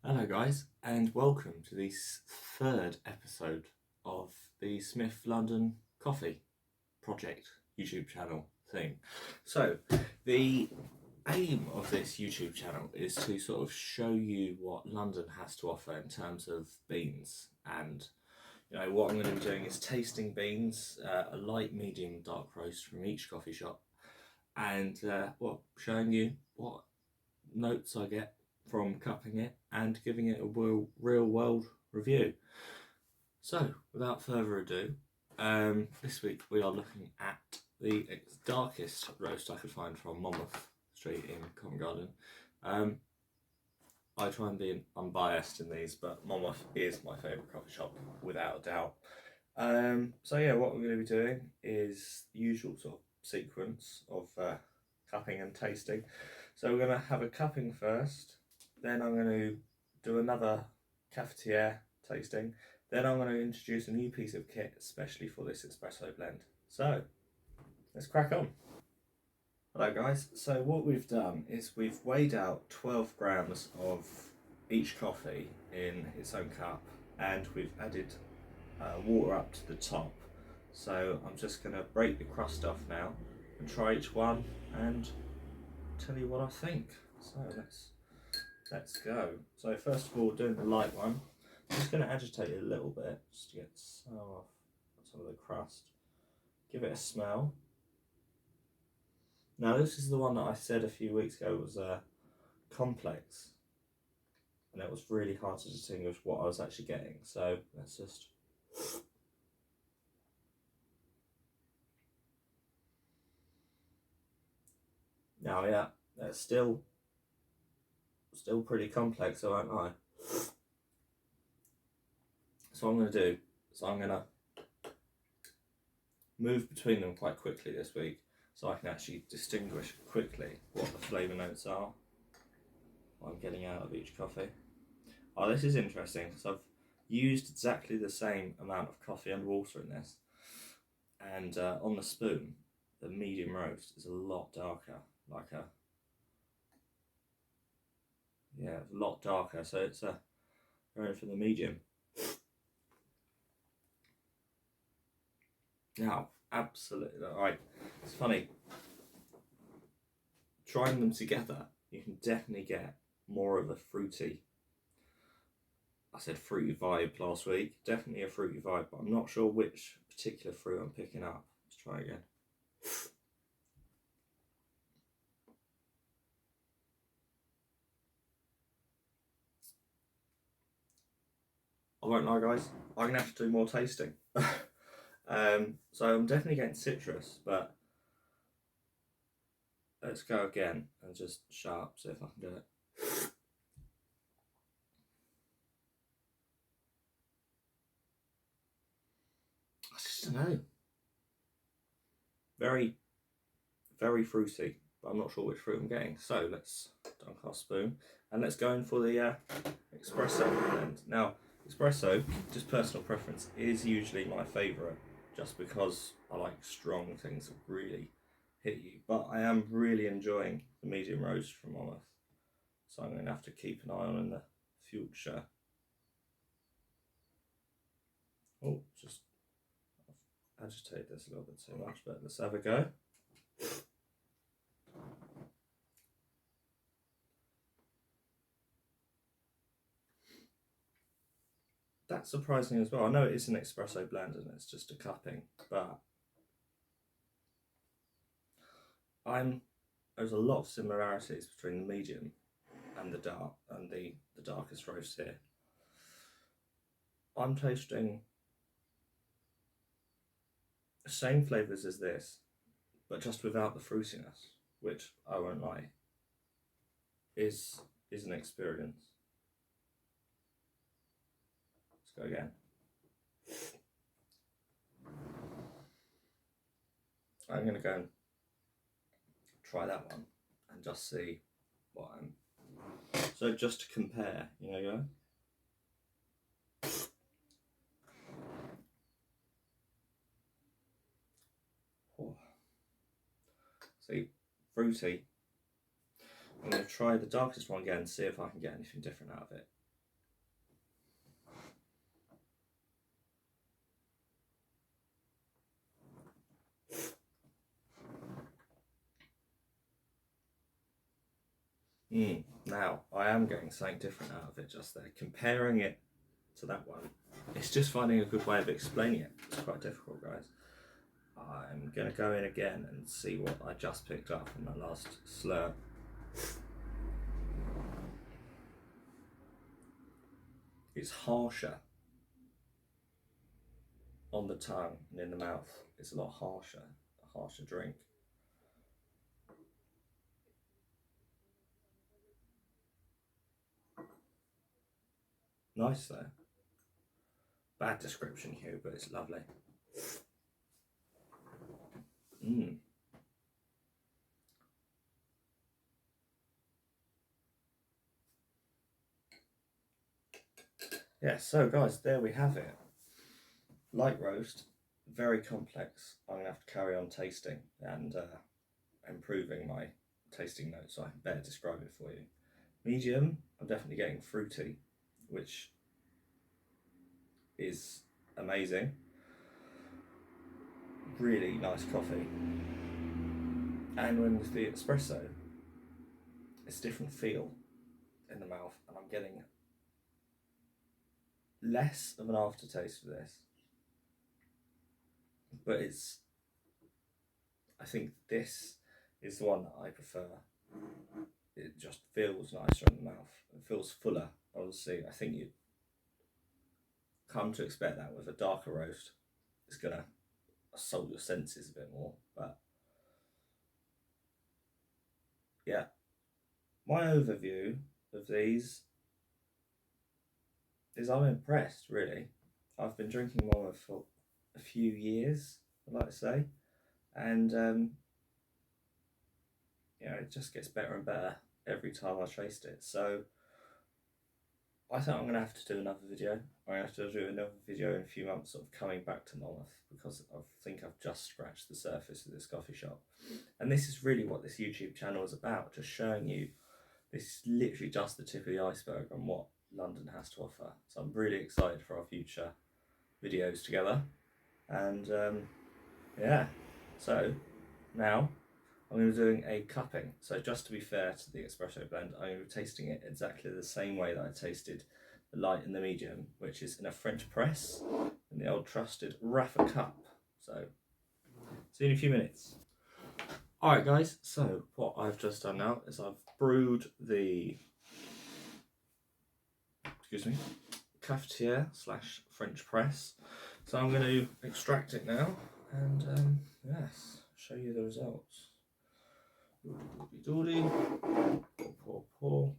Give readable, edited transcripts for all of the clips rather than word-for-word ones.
Hello, guys, and welcome to this third episode of the Smith London Coffee Project YouTube channel thing. So, the aim of this YouTube channel is to sort of show you what London has to offer in terms of beans. And what I'm going to be doing is tasting beans, a light, medium, dark roast from each coffee shop, and showing you what notes I get from cupping it and giving it a real world review. So, without further ado, this week we are looking at the darkest roast I could find from Monmouth Street in Covent Garden. I try and be unbiased in these, but Monmouth is my favourite coffee shop, without a doubt. What we're going to be doing is the usual sort of sequence of cupping and tasting. So we're going to have a cupping first, then I'm going to do another cafetiere tasting, then I'm going to introduce a new piece of kit especially for this espresso blend. So let's crack on. Hello guys, so what we've done is we've weighed out 12 grams of each coffee in its own cup, and we've added water up to the top. So I'm just going to break the crust off now and try each one and tell you what I think. So let's go. So first of all, doing the light one, I'm just going to agitate it a little bit just to get some of the crust. Give it a smell. Now this is the one that I said a few weeks ago was complex, and it was really hard to distinguish what I was actually getting. So let's just. Now, yeah, that's still pretty complex, I won't lie. So what I'm going to do is I'm going to move between them quite quickly this week, so I can actually distinguish quickly what the flavour notes are, what I'm getting out of each coffee. Oh, this is interesting, because I've used exactly the same amount of coffee and water in this, and on the spoon, the medium roast is a lot darker, a lot darker, so it's going for the medium. Now, absolutely, right, it's funny, trying them together, you can definitely get more of a fruity, I said fruity vibe last week, definitely a fruity vibe, but I'm not sure which particular fruit I'm picking up. Let's try again. I won't lie guys, I'm going to have to do more tasting. So I'm definitely getting citrus, but let's go again and just sharp, see if I can do it. I just don't know. Very, very fruity, but I'm not sure which fruit I'm getting. So let's dunk our spoon and let's go in for the espresso blend. Now, espresso, just personal preference, is usually my favourite, just because I like strong things that really hit you. But I am really enjoying the medium roast from Monmouth, so I'm going to have to keep an eye on in the future. Oh, just agitate this a little bit too much, but let's have a go. That's surprising as well. I know it is an espresso blend and it's just a cupping, but there's a lot of similarities between the medium and the dark and the darkest roast here. I'm tasting the same flavours as this, but just without the fruitiness, which I won't lie, is an experience. Let's go again. I'm going to go and try that one and just see what So just to compare, go. Oh. See, fruity. I'm going to try the darkest one again and see if I can get anything different out of it. Now, I am getting something different out of it just there. Comparing it to that one, it's just finding a good way of explaining it. It's quite difficult, guys. I'm going to go in again and see what I just picked up from that last slurp. It's harsher on the tongue and in the mouth. It's a lot harsher, a harsher drink. Nice though. Bad description here, but it's lovely. Yeah, so guys, there we have it. Light roast, very complex. I'm going to have to carry on tasting and improving my tasting notes so I can better describe it for you. Medium, I'm definitely getting fruity, which is amazing. Really nice coffee. And when with the espresso, it's a different feel in the mouth, and I'm getting less of an aftertaste for this. But I think this is the one that I prefer. It just feels nicer in the mouth. It feels fuller, obviously. I think you come to expect that with a darker roast. It's going to assault your senses a bit more. But yeah, my overview of these is I'm impressed, really. I've been drinking Monmouth for a few years, I'd like to say. And it just gets better and better every time I taste it. So I think I'm going to have to do another video. I'm going to have to do another video in a few months of coming back to Monmouth, because I think I've just scratched the surface of this coffee shop. And this is really what this YouTube channel is about, just showing you this is literally just the tip of the iceberg on what London has to offer. So I'm really excited for our future videos together. And yeah, so now I'm going to be doing a cupping. So just to be fair to the espresso blend, I'm going to be tasting it exactly the same way that I tasted the light and the medium, which is in a French press in the old trusted Rafa cup. So see you in a few minutes. Alright guys, so what I've just done now is I've brewed the cafetiere / French press. So I'm going to extract it now and yes, show you the results. Doody, pour.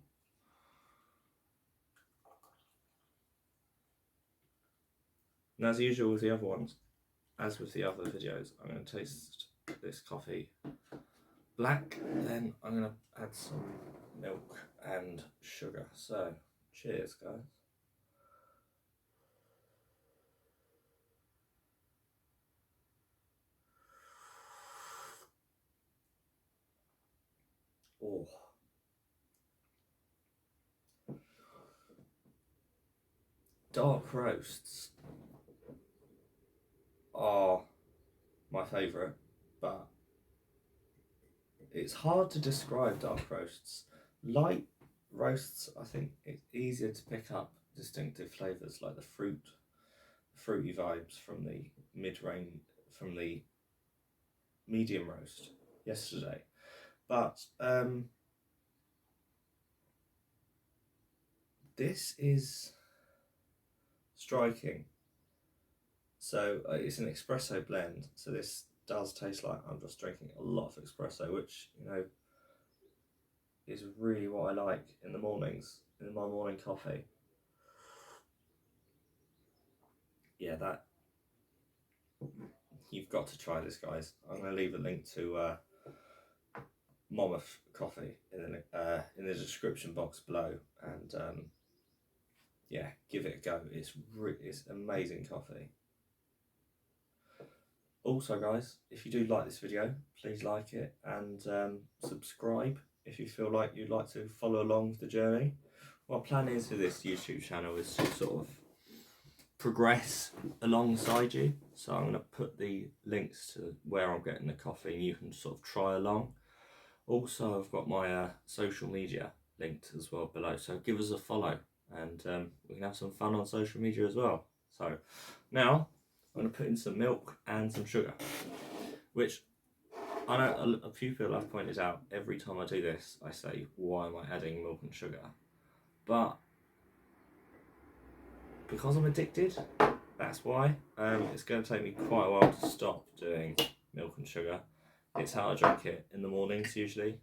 And as usual with the other ones, as with the other videos, I'm going to taste this coffee black, then I'm going to add some milk and sugar. So, cheers guys. Oh. Dark roasts are my favourite, but it's hard to describe dark roasts. Light roasts, I think it's easier to pick up distinctive flavours like the fruity vibes from the from the medium roast yesterday. But this is striking. So it's an espresso blend, so this does taste like I'm just drinking a lot of espresso, which is really what I like in the mornings, in my morning coffee. Yeah, you've got to try this, guys. I'm going to leave a link to Monmouth coffee in the description box below, and yeah, give it a go. It's amazing coffee. Also guys, if you do like this video, please like it and subscribe if you feel like you'd like to follow along with the journey. My plan is for this YouTube channel is to sort of progress alongside you. So I'm going to put the links to where I'm getting the coffee and you can sort of try along. Also, I've got my social media linked as well below. So give us a follow, and we can have some fun on social media as well. So now I'm going to put in some milk and some sugar, which I know a few people have pointed out every time I do this. I say, why am I adding milk and sugar? But because I'm addicted, that's why. It's going to take me quite a while to stop doing milk and sugar. It's how I drink it in the mornings usually.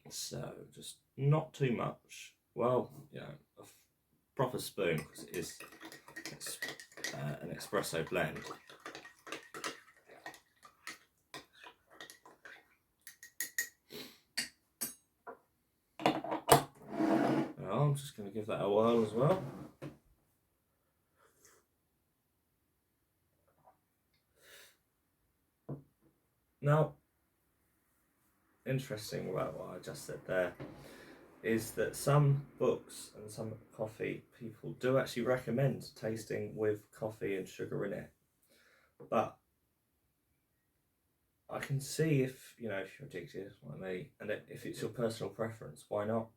So just not too much. Well, you know, a proper spoon, because it is an espresso blend. Well, I'm just going to give that a whirl as well. Now, interesting about what I just said there is that some books and some coffee people do actually recommend tasting with coffee and sugar in it. But I can see if you're addicted like me, and if it's your personal preference, why not?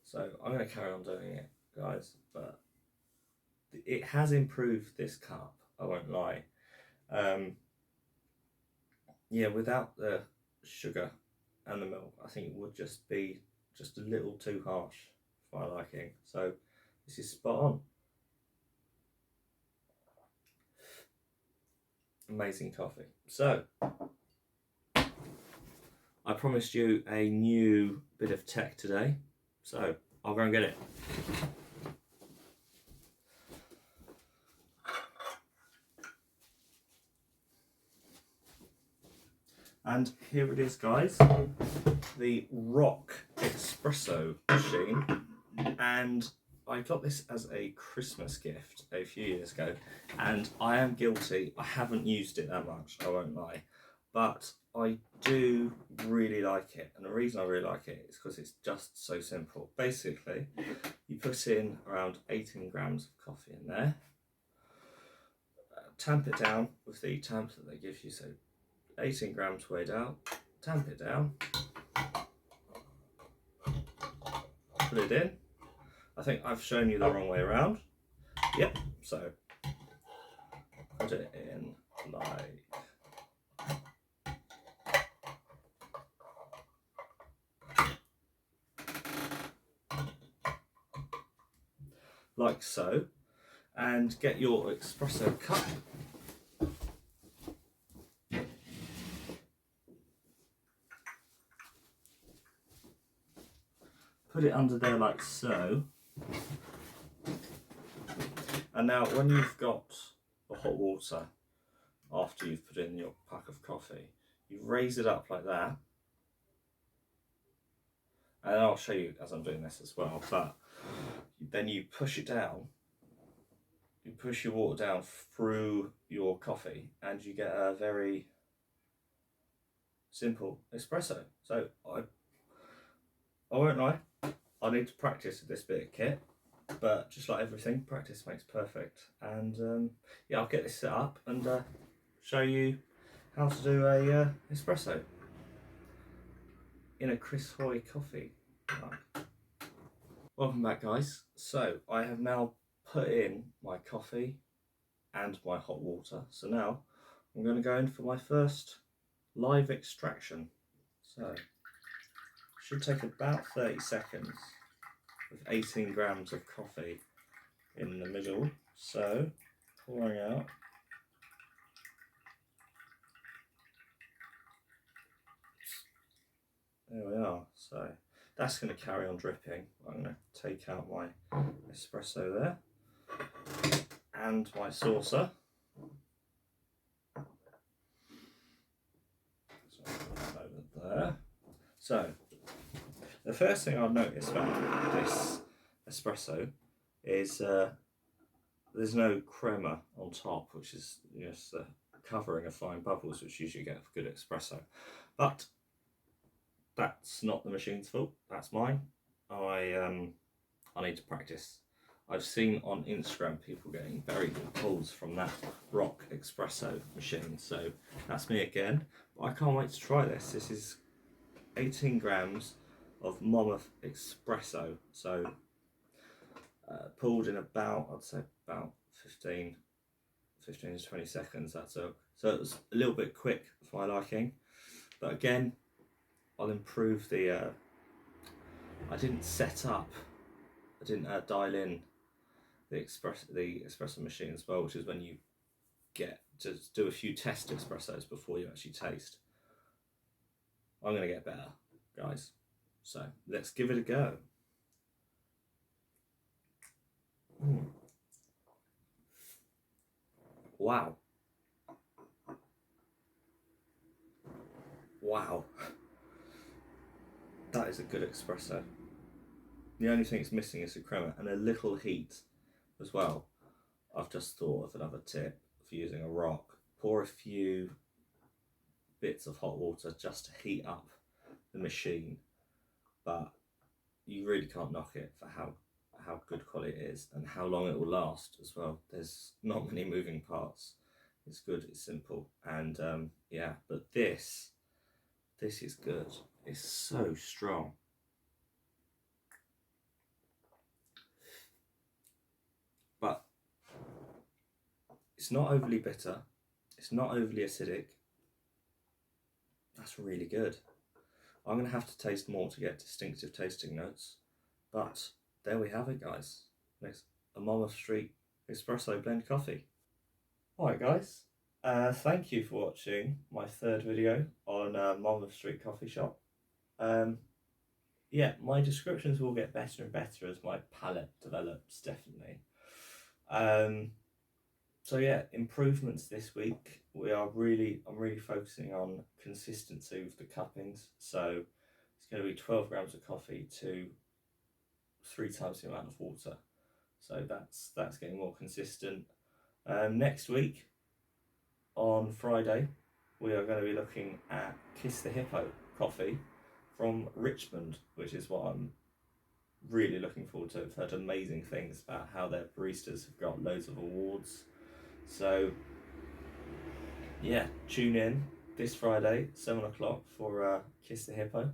So I'm going to carry on doing it, guys. But it has improved this cup, I won't lie. Yeah, without the sugar and the milk, I think it would just be just a little too harsh for my liking. So this is spot on. Amazing coffee. So I promised you a new bit of tech today, so I'll go and get it. And here it is, guys, the Rock Espresso machine. And I got this as a Christmas gift a few years ago, and I am guilty. I haven't used it that much, I won't lie, but I do really like it. And the reason I really like it is because it's just so simple. Basically, you put in around 18 grams of coffee in there, tamp it down with the tamp that they give you, so 18 grams weighed out, tamp it down, put it in. I think I've shown you the wrong way around. Yep, so put it in like so, and get your espresso cup. Put it under there like so. And now when you've got the hot water, after you've put in your pack of coffee, you raise it up like that. And I'll show you as I'm doing this as well, but then you push it down. You push your water down through your coffee and you get a very simple espresso. So I won't lie, I need to practice with this bit of kit, but just like everything, practice makes perfect. And yeah, I'll get this set up and show you how to do a espresso in a Chris Hoy coffee. Welcome back, guys. So I have now put in my coffee and my hot water. So now I'm going to go in for my first live extraction. So it should take about 30 seconds with 18 grams of coffee in the middle. So pouring out. There we are. So that's going to carry on dripping. I'm going to take out my espresso there and my saucer. So over there. So the first thing I've noticed about this espresso is there's no crema on top, which is just covering of fine bubbles, which you usually get for good espresso. But that's not the machine's fault, that's mine. I need to practice. I've seen on Instagram people getting very good pulls from that Rock espresso machine, so that's me again. But I can't wait to try this. This is 18 grams of Monmouth espresso. So pulled in about, I'd say about 15 to 20 seconds that took. So it was a little bit quick for my liking. But again, I'll improve the, I didn't dial in the espresso machine as well, which is when you get to do a few test espressos before you actually taste. I'm going to get better, guys. So let's give it a go. Wow. Wow. That is a good espresso. The only thing it's missing is the crema and a little heat as well. I've just thought of another tip for using a rock. Pour a few bits of hot water just to heat up the machine, but you really can't knock it for how good quality it is and how long it will last as well. There's not many moving parts. It's good, it's simple, and yeah, but this is good. It's so strong. But it's not overly bitter, it's not overly acidic. That's really good. I'm going to have to taste more to get distinctive tasting notes, but there we have it, guys. Next, a Monmouth Street espresso blend coffee. Alright guys, thank you for watching my third video on Monmouth Street Coffee Shop. Yeah, my descriptions will get better and better as my palette develops, definitely. So yeah, improvements this week. I'm really focusing on consistency with the cuppings. So it's going to be 12 grams of coffee to 3 times the amount of water. So that's getting more consistent. Next week, on Friday, we are going to be looking at Kiss the Hippo coffee from Richmond, which is what I'm really looking forward to. I've heard amazing things about how their baristas have got loads of awards. So yeah, tune in this Friday, 7 o'clock for Kiss the Hippo.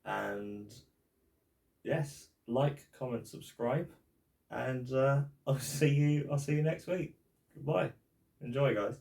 And yes, like, comment, subscribe, and I'll see you next week. Goodbye. Enjoy, guys.